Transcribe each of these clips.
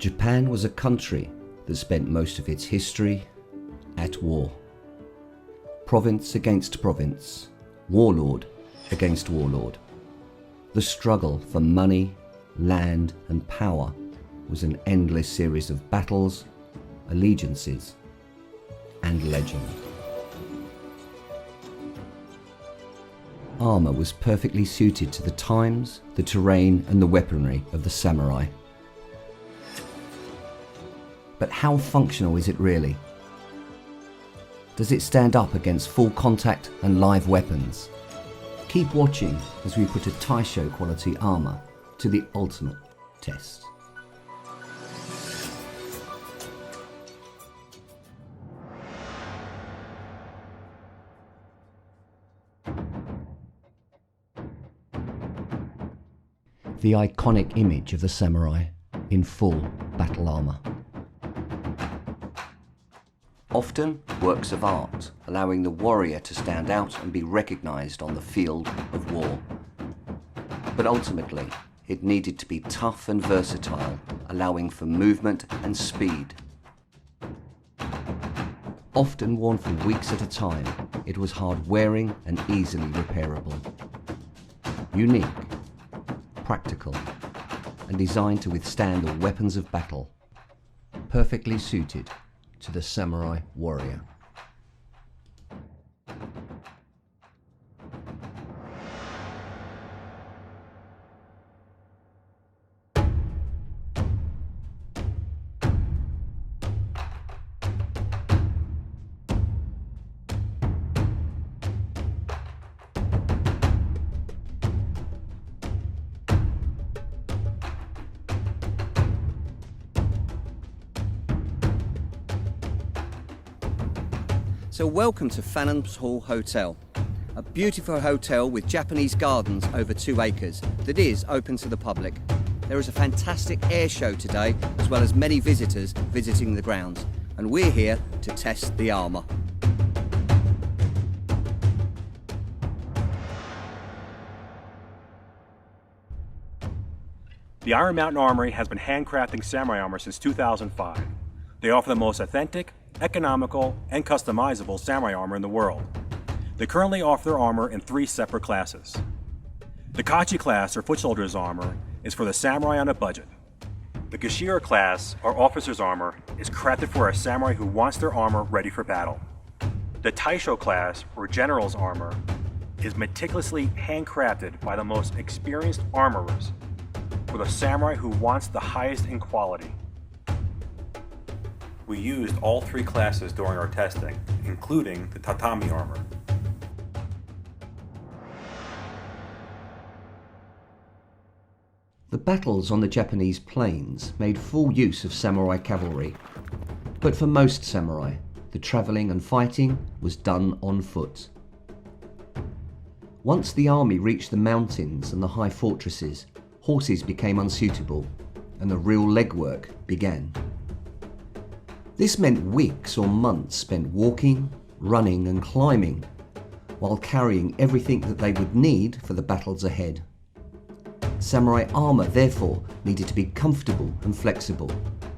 Japan was a country that spent most of its history at war. Province against province, warlord against warlord. The struggle for money, land and power was an endless series of battles, allegiances and legend. Armour was perfectly suited to the times, the terrain and the weaponry of the samurai. But how functional is it really? Does it stand up against full contact and live weapons? Keep watching as we put a Taisho quality armour to the ultimate test. The iconic image of the samurai in full battle armour. Often works of art, allowing the warrior to stand out and be recognised on the field of war. But ultimately, it needed to be tough and versatile, allowing for movement and speed. Often worn for weeks at a time, it was hard wearing and easily repairable. Unique, practical, and designed to withstand the weapons of battle. Perfectly suited to the samurai warrior. So welcome to Fanham's Hall Hotel, a beautiful hotel with Japanese gardens over 2 acres that is open to the public. There is a fantastic air show today, as well as many visitors visiting the grounds, and we're here to test the armour. The Iron Mountain Armory has been handcrafting samurai armor since 2005. They offer the most authentic, economical, and customizable samurai armor in the world. They currently offer their armor in 3 separate classes. The Kachi class, or foot soldiers armor, is for the samurai on a budget. The Gashira class, or officer's armor, is crafted for a samurai who wants their armor ready for battle. The Taisho class, or general's armor, is meticulously handcrafted by the most experienced armorers for the samurai who wants the highest in quality. We used all 3 classes during our testing, including the tatami armor. The battles on the Japanese plains made full use of samurai cavalry, but for most samurai, the travelling and fighting was done on foot. Once the army reached the mountains and the high fortresses, horses became unsuitable and the real legwork began. This meant weeks or months spent walking, running and climbing, while carrying everything that they would need for the battles ahead. Samurai armour therefore needed to be comfortable and flexible,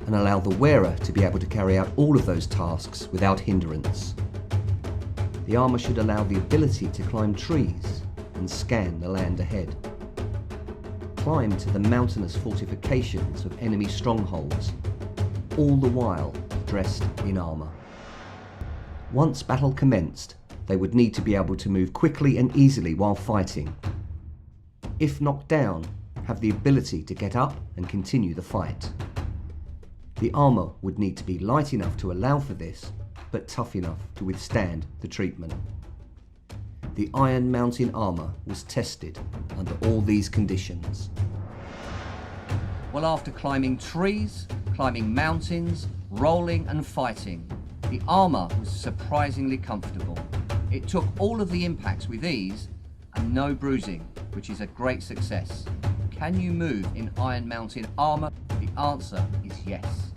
and allow the wearer to be able to carry out all of those tasks without hindrance. The armour should allow the ability to climb trees and scan the land ahead. Climb to the mountainous fortifications of enemy strongholds, all the while dressed in armour. Once battle commenced, they would need to be able to move quickly and easily while fighting. If knocked down, have the ability to get up and continue the fight. The armour would need to be light enough to allow for this, but tough enough to withstand the treatment. The Iron Mountain armour was tested under all these conditions. Well, after climbing trees, climbing mountains, rolling and fighting, the armour was surprisingly comfortable. It took all of the impacts with ease and no bruising, which is a great success. Can you move in Iron Mountain armour? The answer is yes.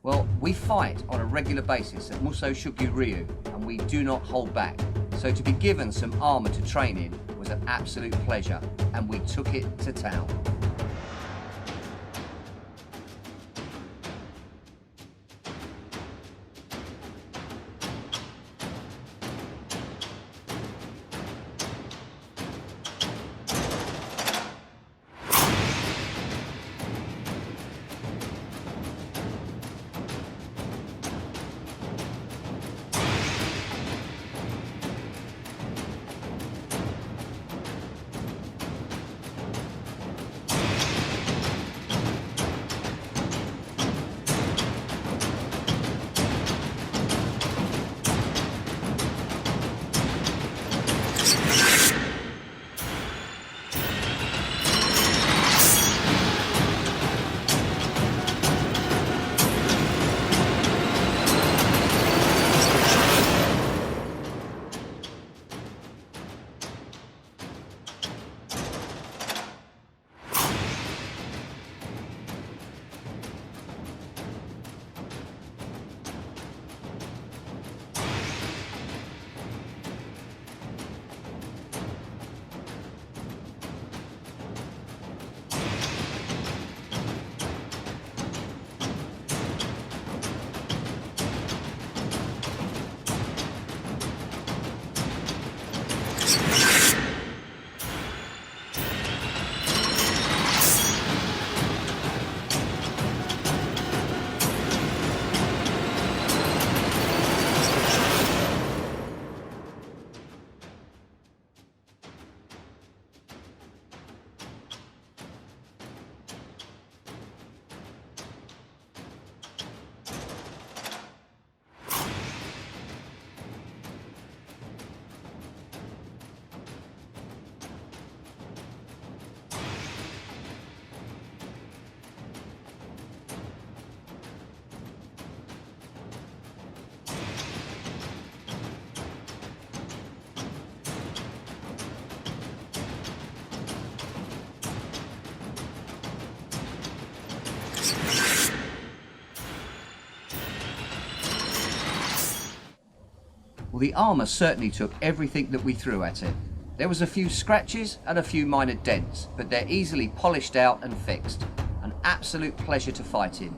Well, we fight on a regular basis at Muso Shukyu Ryu, and we do not hold back. So to be given some armour to train in was was an absolute pleasure, and we took it to town. Well, the armour certainly took everything that we threw at it. There was a few scratches and a few minor dents, but they're easily polished out and fixed. An absolute pleasure to fight in.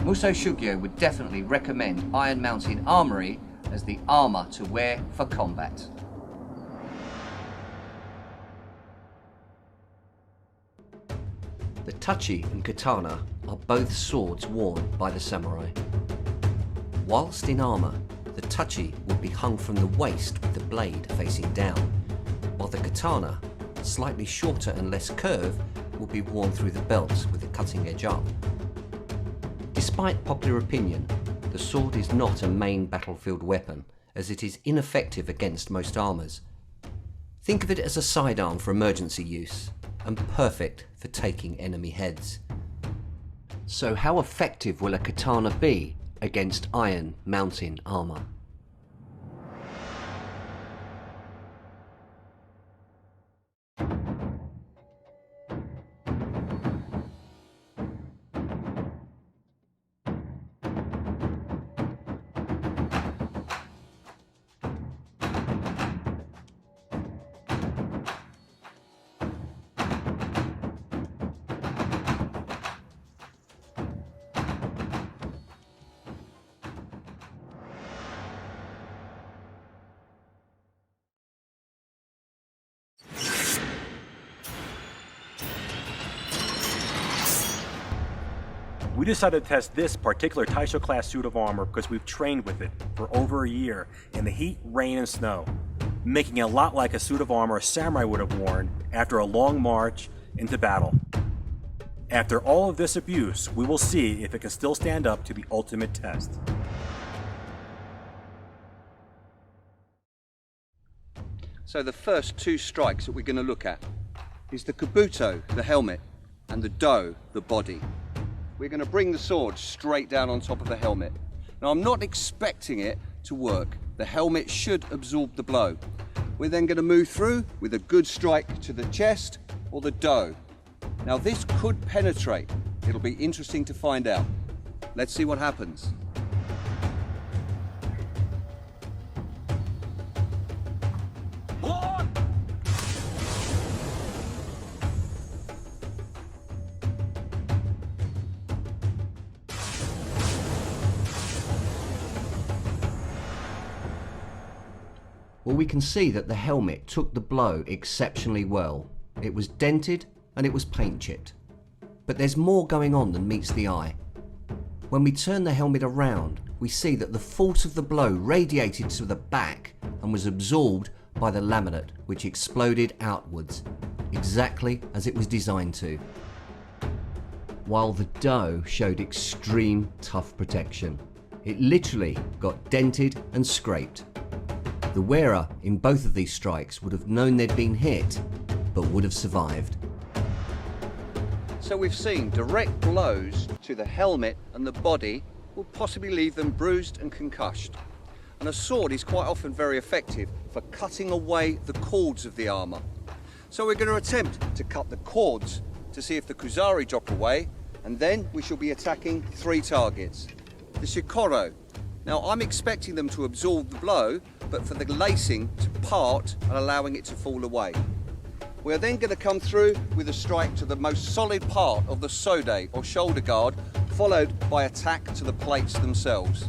Muso Shugyo would definitely recommend Iron Mountain Armory as the armour to wear for combat. The tachi and katana are both swords worn by the samurai. Whilst in armour, the tachi would be hung from the waist with the blade facing down, while the katana, slightly shorter and less curved, would be worn through the belt with the cutting edge up. Despite popular opinion, the sword is not a main battlefield weapon, as it is ineffective against most armours. Think of it as a sidearm for emergency use, and perfect for taking enemy heads. So how effective will a katana be against Iron Mountain armour? We decided to test this particular Taisho class suit of armor because we've trained with it for over a year in the heat, rain, and snow, making it a lot like a suit of armor a samurai would have worn after a long march into battle. After all of this abuse, we will see if it can still stand up to the ultimate test. So the first two strikes that we're going to look at is the kabuto, the helmet, and the do, the body. We're going to bring the sword straight down on top of the helmet. Now I'm not expecting it to work. The helmet should absorb the blow. We're then going to move through with a good strike to the chest or the do. Now this could penetrate. It'll be interesting to find out. Let's see what happens. Well, we can see that the helmet took the blow exceptionally well. It was dented and it was paint chipped. But there's more going on than meets the eye. When we turn the helmet around, we see that the force of the blow radiated to the back and was absorbed by the laminate, which exploded outwards, exactly as it was designed to. While the dough showed extreme tough protection. It literally got dented and scraped. The wearer in both of these strikes would have known they'd been hit, but would have survived. So we've seen direct blows to the helmet and the body will possibly leave them bruised and concussed. And a sword is quite often very effective for cutting away the cords of the armour. So we're going to attempt to cut the cords to see if the Kuzari drop away, and then we shall be attacking 3 targets. The Shikoro. Now I'm expecting them to absorb the blow, but for the lacing to part and allowing it to fall away. We're then going to come through with a strike to the most solid part of the sode or shoulder guard, followed by attack to the plates themselves.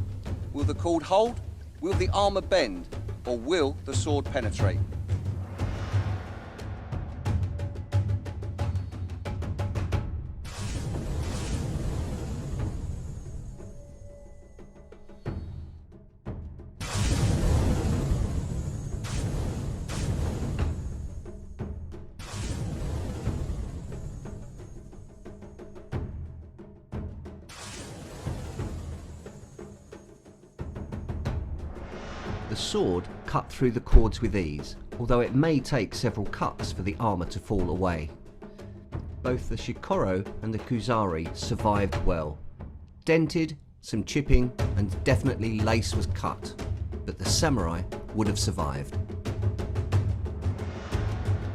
Will the cord hold? Will the armour bend? Or will the sword penetrate? The sword cut through the cords with ease, although it may take several cuts for the armour to fall away. Both the Shikoro and the Kuzari survived well. Dented, some chipping, and definitely lace was cut, but the samurai would have survived.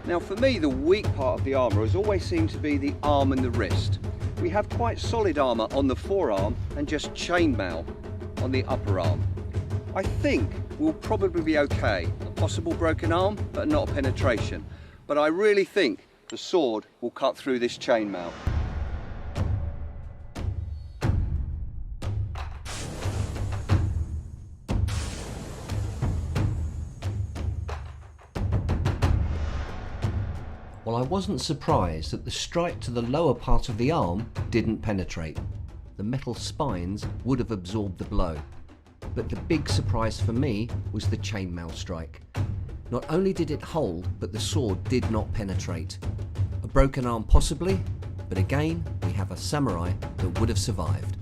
Now for me, the weak part of the armour has always seemed to be the arm and the wrist. We have quite solid armour on the forearm and just chainmail on the upper arm. I think we'll probably be okay. A possible broken arm, but not a penetration. But I really think the sword will cut through this chainmail. Well, I wasn't surprised that the strike to the lower part of the arm didn't penetrate. The metal spines would have absorbed the blow. But the big surprise for me was the chainmail strike. Not only did it hold, but the sword did not penetrate. A broken arm possibly, but again, we have a samurai that would have survived.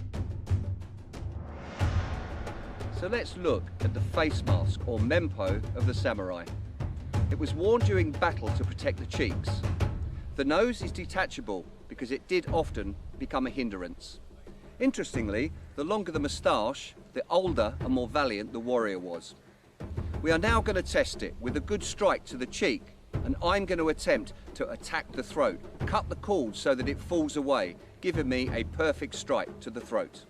So let's look at the face mask or mempo of the samurai. It was worn during battle to protect the cheeks. The nose is detachable because it did often become a hindrance. Interestingly, the longer the moustache, the older and more valiant the warrior was. We are now going to test it with a good strike to the cheek, and I'm going to attempt to attack the throat, cut the cord so that it falls away, giving me a perfect strike to the throat.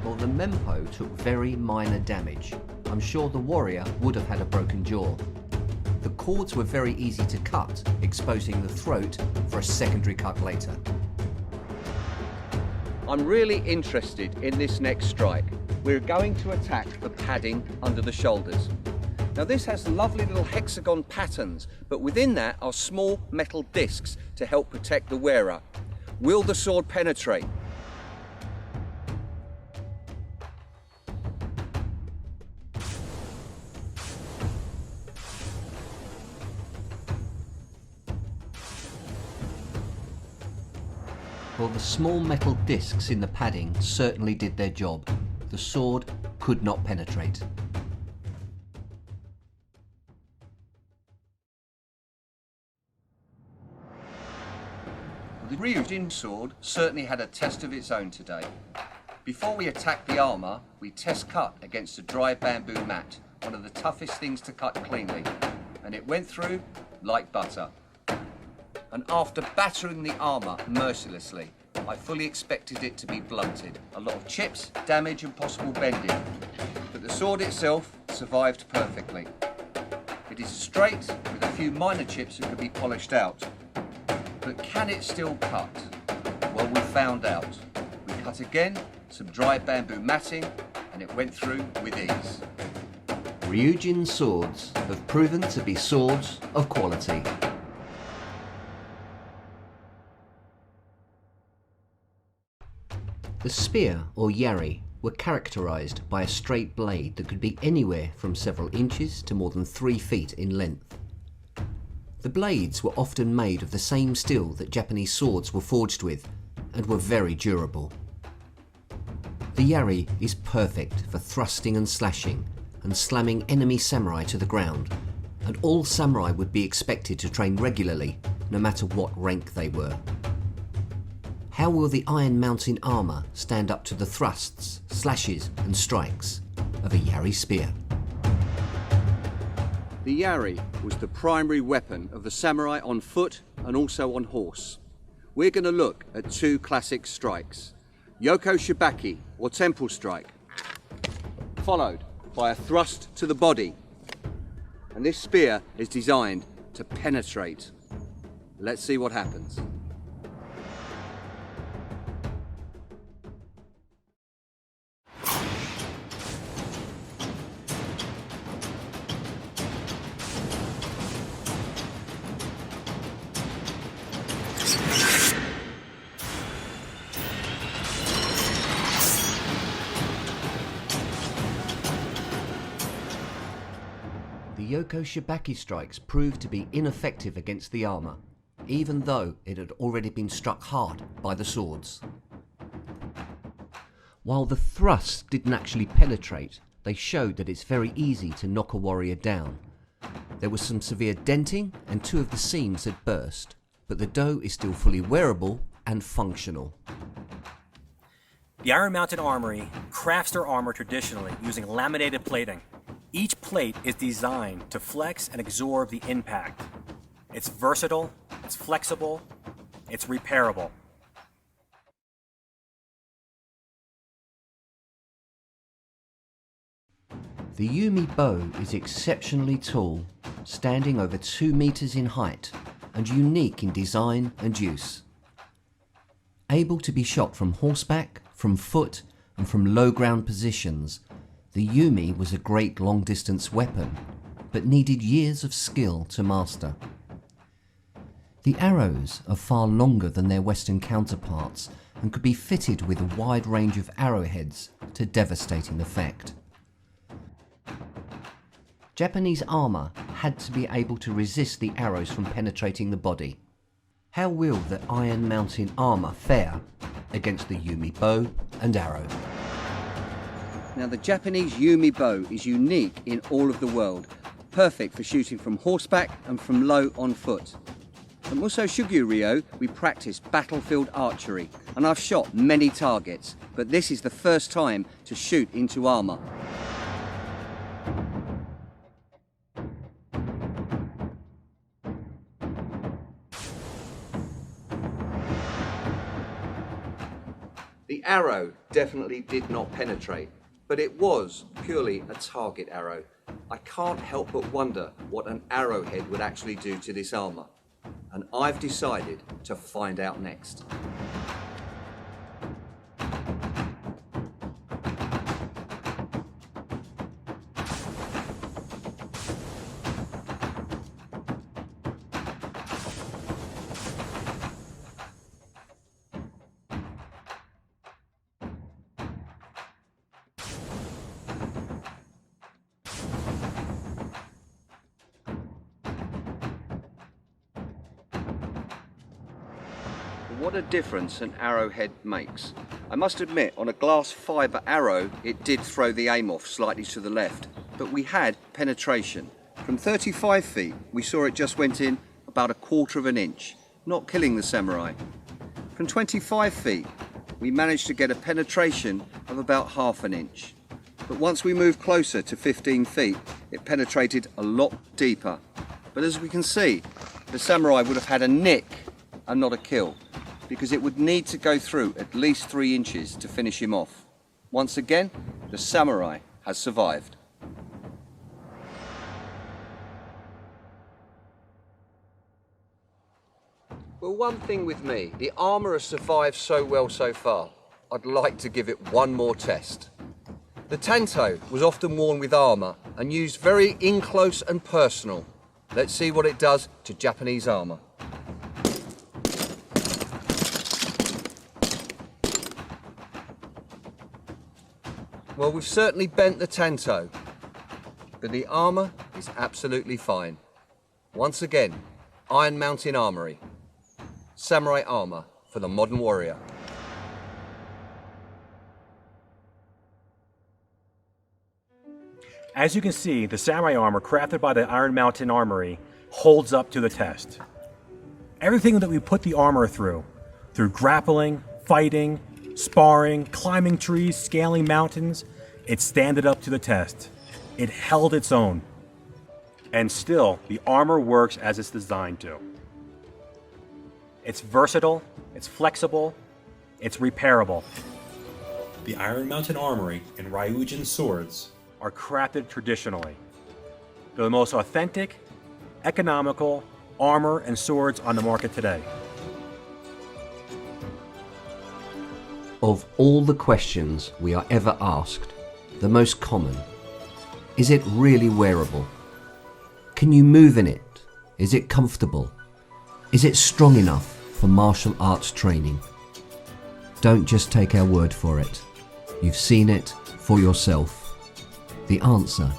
Well, the mempo took very minor damage. I'm sure the warrior would have had a broken jaw. The cords were very easy to cut, exposing the throat for a secondary cut later. I'm really interested in this next strike. We're going to attack the padding under the shoulders. Now this has lovely little hexagon patterns, but within that are small metal discs to help protect the wearer. Will the sword penetrate? Well, the small metal discs in the padding certainly did their job. The sword could not penetrate. The Ryujin sword certainly had a test of its own today. Before we attack the armour, we test cut against a dry bamboo mat, one of the toughest things to cut cleanly, and it went through like butter. And after battering the armour mercilessly, I fully expected it to be blunted. A lot of chips, damage and possible bending. But the sword itself survived perfectly. It is straight with a few minor chips that could be polished out. But can it still cut? Well, we found out. We cut again, some dry bamboo matting, and it went through with ease. Ryujin swords have proven to be swords of quality. The spear, or yari, were characterised by a straight blade that could be anywhere from several inches to more than 3 feet in length. The blades were often made of the same steel that Japanese swords were forged with, and were very durable. The yari is perfect for thrusting and slashing, and slamming enemy samurai to the ground, and all samurai would be expected to train regularly, no matter what rank they were. How will the Iron Mountain armour stand up to the thrusts, slashes and strikes of a yari spear? The yari was the primary weapon of the samurai on foot and also on horse. We're going to look at 2 classic strikes, Yoko Shibaki or temple strike, followed by a thrust to the body. And this spear is designed to penetrate. Let's see what happens. The Yoko Shibaki strikes proved to be ineffective against the armour, even though it had already been struck hard by the swords. While the thrusts didn't actually penetrate, they showed that it's very easy to knock a warrior down. There was some severe denting and 2 of the seams had burst, but the do is still fully wearable and functional. The Iron Mountain Armory crafts their armor traditionally using laminated plating. Each plate is designed to flex and absorb the impact. It's versatile, it's flexible, it's repairable. The Yumi bow is exceptionally tall, standing over 2 meters in height, and unique in design and use. Able to be shot from horseback, from foot, and from low ground positions, the Yumi was a great long-distance weapon, but needed years of skill to master. The arrows are far longer than their Western counterparts and could be fitted with a wide range of arrowheads to devastating effect. Japanese armour had to be able to resist the arrows from penetrating the body. How will the Iron Mountain armour fare against the Yumi bow and arrow? Now the Japanese Yumi bow is unique in all of the world, perfect for shooting from horseback and from low on foot. At Muso Shugyu Ryo we practice battlefield archery, and I've shot many targets, but this is the first time to shoot into armour. The arrow definitely did not penetrate, but it was purely a target arrow. I can't help but wonder what an arrowhead would actually do to this armour, and I've decided to find out next. What a difference an arrowhead makes. I must admit, on a glass fibre arrow, it did throw the aim off slightly to the left, but we had penetration. From 35 feet, we saw it just went in about 1/4 of an inch, not killing the samurai. From 25 feet, we managed to get a penetration of about 1/2 an inch. But once we moved closer to 15 feet, it penetrated a lot deeper. But as we can see, the samurai would have had a nick and not a kill, because it would need to go through at least 3 inches to finish him off. Once again, the samurai has survived. Well, one thing with me, the armour has survived so well so far, I'd like to give it one more test. The tanto was often worn with armour and used very in-close and personal. Let's see what it does to Japanese armour. Well, we've certainly bent the tanto, but the armour is absolutely fine. Once again, Iron Mountain Armory. Samurai armour for the modern warrior. As you can see, the samurai armor crafted by the Iron Mountain Armory holds up to the test. Everything that we put the armor through grappling, fighting, sparring, climbing trees, scaling mountains, it standed up to the test. It held its own. And still, the armor works as it's designed to. It's versatile, it's flexible, it's repairable. The Iron Mountain Armory and Ryujin swords are crafted traditionally. They're the most authentic, economical armor and swords on the market today. Of all the questions we are ever asked, the most common, is it really wearable? Can you move in it? Is it comfortable? Is it strong enough for martial arts training? Don't just take our word for it. You've seen it for yourself. The answer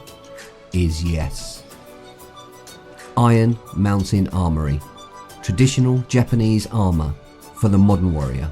is yes. Iron Mountain Armory, traditional Japanese armour for the modern warrior.